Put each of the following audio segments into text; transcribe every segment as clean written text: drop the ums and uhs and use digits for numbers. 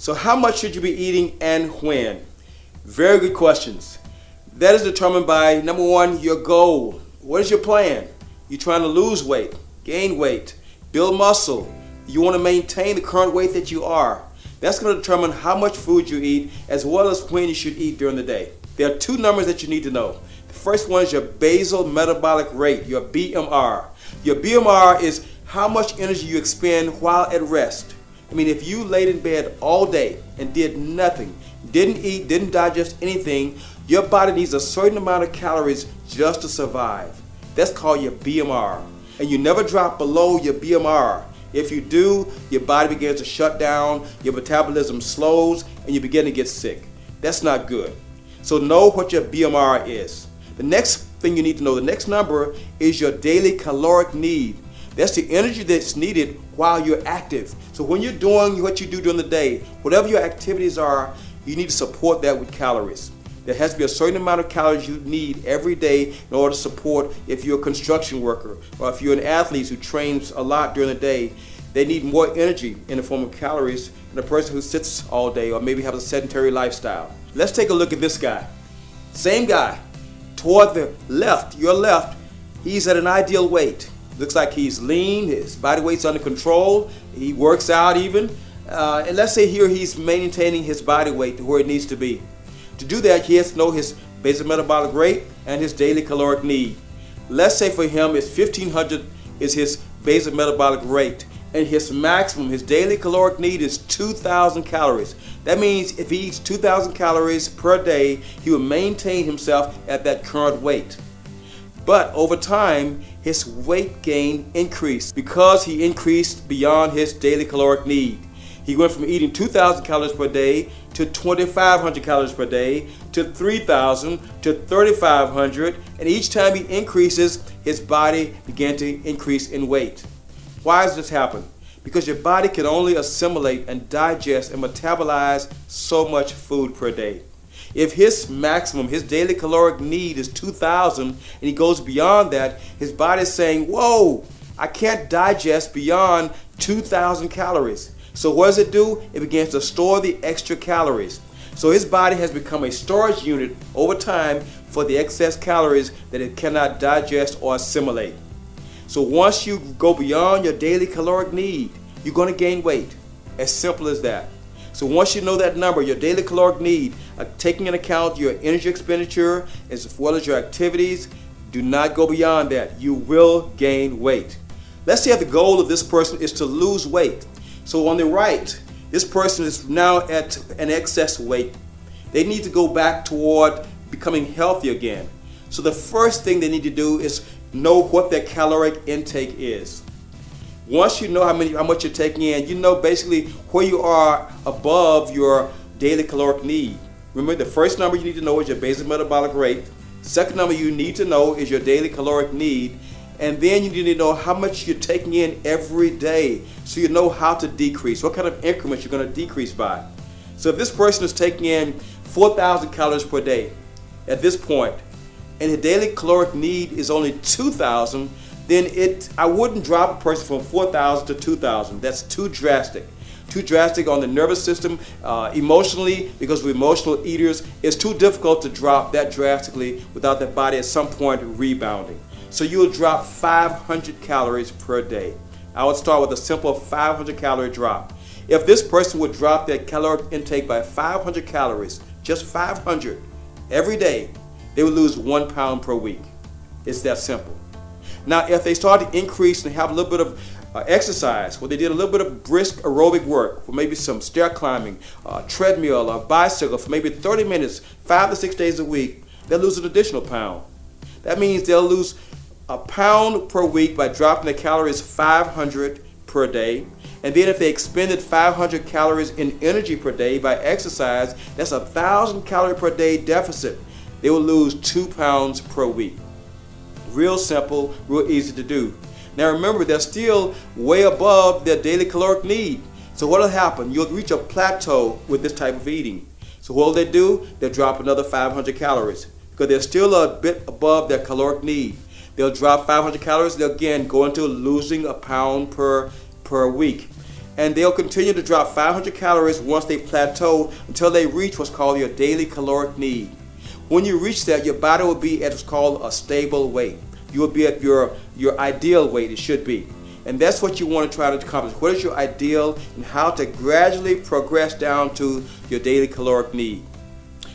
So how much should you be eating and when? Very good questions. That is determined by, number one, your goal. What is your plan? You're trying to lose weight, gain weight, build muscle. You want to maintain the current weight that you are. That's going to determine how much food you eat as well as when you should eat during the day. There are two numbers that you need to know. The first one is your basal metabolic rate, your BMR. Your BMR is how much energy you expend while at rest. I mean, if you laid in bed all day and did nothing, didn't eat, didn't digest anything, your body needs a certain amount of calories just to survive. That's called your BMR. And you never drop below your BMR. If you do, your body begins to shut down, your metabolism slows, and you begin to get sick. That's not good. So know what your BMR is. The next thing you need to know, the next number is your daily caloric need. That's the energy that's needed while you're active. So when you're doing what you do during the day, whatever your activities are, you need to support that with calories. There has to be a certain amount of calories you need every day in order to support if you're a construction worker or if you're an athlete who trains a lot during the day. They need more energy in the form of calories than a person who sits all day or maybe has a sedentary lifestyle. Let's take a look at this guy. Same guy. Toward the left, your left, he's at an ideal weight. Looks like he's lean, his body weight's under control, he works out even. And let's say here he's maintaining his body weight to where it needs to be. To do that, he has to know his basal metabolic rate and his daily caloric need. Let's say for him, it's 1500 is his basal metabolic rate, and his maximum, his daily caloric need is 2,000 calories. That means if he eats 2,000 calories per day, he will maintain himself at that current weight. But over time, his weight gain increased because he increased beyond his daily caloric need. He went from eating 2,000 calories per day to 2,500 calories per day to 3,000 to 3,500, and each time he increases, his body began to increase in weight. Why does this happen? Because your body can only assimilate and digest and metabolize so much food per day. If his maximum, his daily caloric need is 2,000 and he goes beyond that, his body is saying, whoa, I can't digest beyond 2,000 calories. So what does it do? It begins to store the extra calories. So his body has become a storage unit over time for the excess calories that it cannot digest or assimilate. So once you go beyond your daily caloric need, you're going to gain weight. As simple as that. So once you know that number, your daily caloric need, taking into account your energy expenditure as well as your activities, do not go beyond that. You will gain weight. Let's say if the goal of this person is to lose weight. So on the right, this person is now at an excess weight. They need to go back toward becoming healthy again. So the first thing they need to do is know what their caloric intake is. Once you know how much you're taking in, you know basically where you are above your daily caloric need. Remember, the first number you need to know is your basal metabolic rate. Second number you need to know is your daily caloric need. And then you need to know how much you're taking in every day so you know how to decrease, what kind of increments you're going to decrease by. So if this person is taking in 4,000 calories per day at this point, and his daily caloric need is only 2,000, then I wouldn't drop a person from 4,000 to 2,000. That's too drastic. Too drastic on the nervous system, emotionally, because we're emotional eaters. It's too difficult to drop that drastically without the body at some point rebounding. So you'll drop 500 calories per day. I would start with a simple 500 calorie drop. If this person would drop their caloric intake by 500 calories, just 500 every day, they would lose 1 pound per week. It's that simple. Now, if they start to increase and have a little bit of exercise, where they did a little bit of brisk aerobic work, or maybe some stair climbing, treadmill, or bicycle for maybe 30 minutes, 5 to 6 days a week, they'll lose an additional pound. That means they'll lose a pound per week by dropping their calories 500 per day. And then if they expended 500 calories in energy per day by exercise, that's 1,000 calorie per day deficit. They will lose 2 pounds per week. Real simple, real easy to do. Now remember, they're still way above their daily caloric need. So what will happen? You'll reach a plateau with this type of eating. So what will they do? They'll drop another 500 calories because they're still a bit above their caloric need. They'll drop 500 calories. They'll again go into losing a pound per week. and they'll continue to drop 500 calories once they plateau until they reach what's called your daily caloric need. When you reach that, your body will be at what's called a stable weight. You will be at your ideal weight, it should be. And that's what you want to try to accomplish. What is your ideal, and how to gradually progress down to your daily caloric need.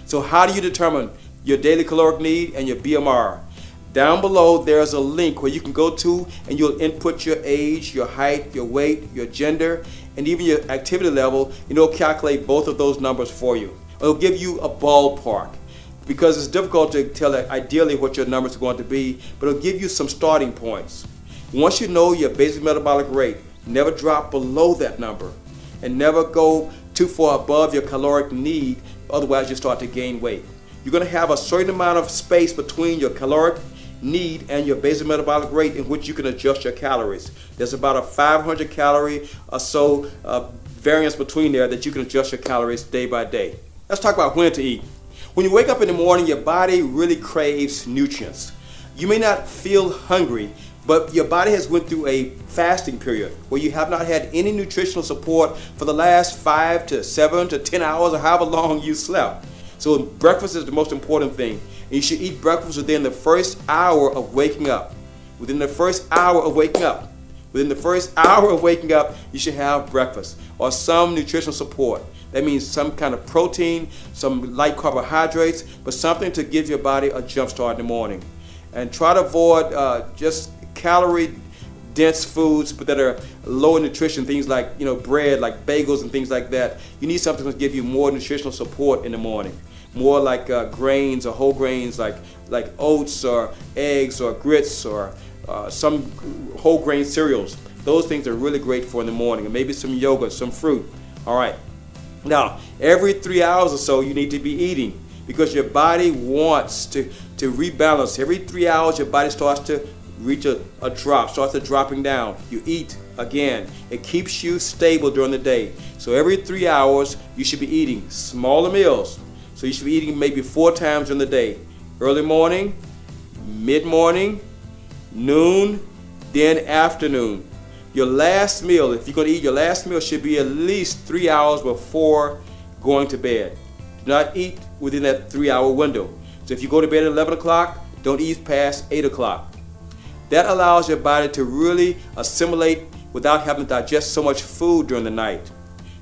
So how do you determine your daily caloric need and your BMR? Down below there's a link where you can go to and you'll input your age, your height, your weight, your gender, and even your activity level, and it'll calculate both of those numbers for you. It'll give you a ballpark, because it's difficult to tell ideally what your numbers are going to be, but it'll give you some starting points. Once you know your basic metabolic rate, never drop below that number, and never go too far above your caloric need, otherwise you start to gain weight. You're going to have a certain amount of space between your caloric need and your basic metabolic rate in which you can adjust your calories. There's about a 500 calorie or so variance between there that you can adjust your calories day by day. Let's talk about when to eat. When you wake up in the morning, your body really craves nutrients. You may not feel hungry, but your body has went through a fasting period where you have not had any nutritional support for the last 5 to 7 to 10 hours or however long you slept. So breakfast is the most important thing. And you should eat breakfast within the first hour of waking up. Within the first hour of waking up. Within the first hour of waking up, you should have breakfast or some nutritional support. That means some kind of protein, some light carbohydrates, but something to give your body a jump start in the morning. And try to avoid just calorie-dense foods, but that are low in nutrition, things like bread, like bagels and things like that. You need something to give you more nutritional support in the morning. More like grains or whole grains, like oats or eggs or grits or some whole grain cereals. Those things are really great for in the morning, and maybe some yogurt, some fruit. All right. Now, every 3 hours or so, you need to be eating, because your body wants to rebalance. Every 3 hours, your body starts to reach a drop, starts to dropping down. You eat again. It keeps you stable during the day. So every 3 hours, you should be eating smaller meals. So you should be eating maybe 4 times during the day. Early morning, mid-morning, noon, then afternoon. Your last meal, if you're going to eat, your last meal should be at least 3 hours before going to bed. Do not eat within that 3 hour window. So if you go to bed at 11 o'clock, don't eat past 8 o'clock. That allows your body to really assimilate without having to digest so much food during the night.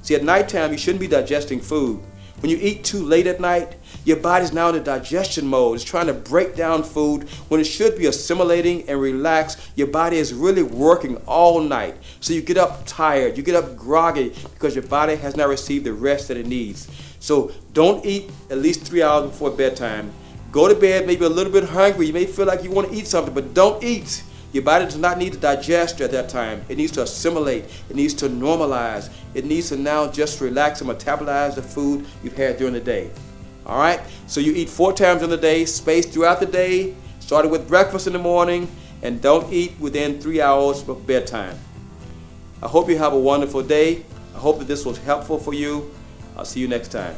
See, at nighttime, you shouldn't be digesting food. When you eat too late at night, your body's now in the digestion mode. It's trying to break down food when it should be assimilating and relaxed. Your body is really working all night. So you get up tired, you get up groggy because your body has not received the rest that it needs. So don't eat at least 3 hours before bedtime. Go to bed maybe a little bit hungry. You may feel like you want to eat something, but don't eat. Your body does not need to digest at that time. It needs to assimilate. It needs to normalize. It needs to now just relax and metabolize the food you've had during the day. All right? So you eat 4 times in the day, spaced throughout the day, starting with breakfast in the morning, and don't eat within 3 hours of bedtime. I hope you have a wonderful day. I hope that this was helpful for you. I'll see you next time.